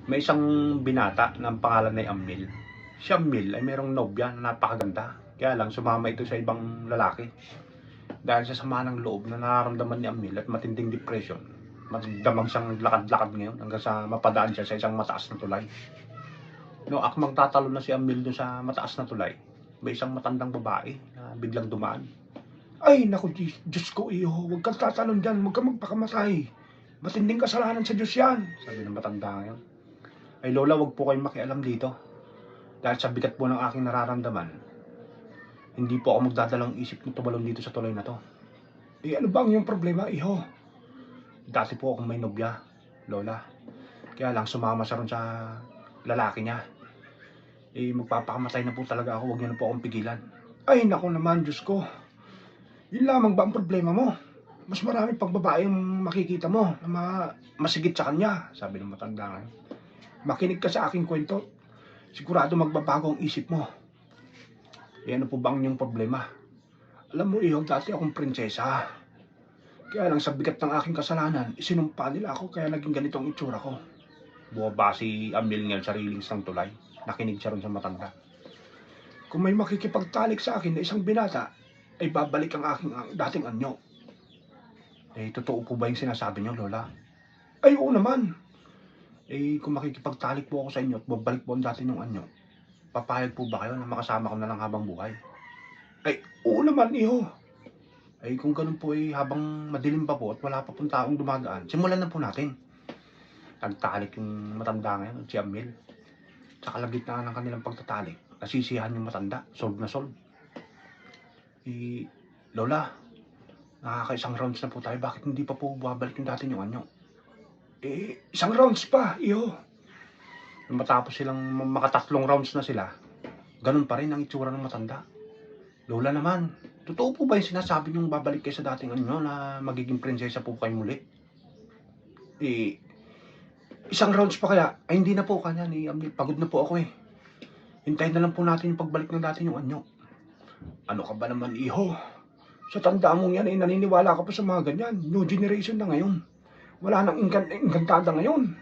May isang binata ng pangalan ay Amil. Si Amil ay merong nobya na napakaganda. Kaya lang sumama ito sa ibang lalaki. Dahil sa sama ng loob na nararamdaman ni Amil at matinding depression, magdamag siyang lakad-lakad ngayon hanggang sa mapadaan siya sa isang mataas na tulay. No, akmang tatalo na si Amil doon sa mataas na tulay, may isang matandang babae na biglang dumaan. Ay, naku, Diyos ko, iyo. Huwag kang tatalon dyan. Huwag kang magpakamatay. Matinding kasalanan sa Diyos yan. Sabi ng matanda ngayon. Ay Lola, wag po kayong makialam dito. Dahil sa bigat po ng aking nararamdaman, hindi po ako magdadalang isip ng tumalon dito sa tulay na to. Eh, ano ba ang iyong problema, iho? Dati po akong may nobya, Lola. Kaya lang sumama siya ron sa lalaki niya. Eh, magpapakamatay na po talaga ako. Huwag niyo na po akong pigilan. Ay, naku naman, Diyos ko. Yun lamang ba ang problema mo? Mas marami pang babae ang makikita mo na masigit sa kanya. Sabi ng matanda ngayon. Makinig ka sa aking kwento. Sigurado magbabago ang isip mo. Eh, ano po ba ang inyong problema? Alam mo, iho, dati akong prinsesa. Kaya lang sa bigat ng aking kasalanan, isinumpa nila ako kaya naging ganito ang itsura ko. Bumaba si Amil ngayon sa railings ng tulay. Nakinig siya ron sa matanda. Kung may makikipagtalik sa akin na isang binata, ay babalik ang aking dating anyo. Eh, totoo po ba yung sinasabi niyo, Lola? Ay, oo naman. Eh, kung makikipagtalik po ako sa inyo at babalik po ang dati niyong anyo, papayag po ba kayo na makasama ko na lang habang buhay? Ay, oo naman, iho. Ay, kung ganun po habang madilim pa po at wala pa pong taong dumadaan, simulan na po natin. Nagtalik yung matanda ngayon, si Amil. Sa kalagitnaan ng kanilang pagtatalik, nasisiyahan yung matanda, solve na solve. Eh, Lola, nakakaisang rounds na po tayo, bakit hindi pa po babalik yung dati niyong anyo? Eh, isang rounds pa, iho. Nung matapos silang makatatlong rounds na sila, ganun pa rin ang itsura ng matanda. Lola naman, totoo po ba yung sinasabi niyong babalik kayo sa dating anyo na magiging prinsesa po kayo muli? Eh, isang rounds pa kaya? Ay hindi na po kanya ni Amil, pagod na po ako eh. Hintayin na lang po natin yung pagbalik ng dati yung anyo. Ano ka ba naman, iho? Sa tanda mong yan, naniniwala ka pa sa mga ganyan. New generation na ngayon. Wala nang engkantada ngayon.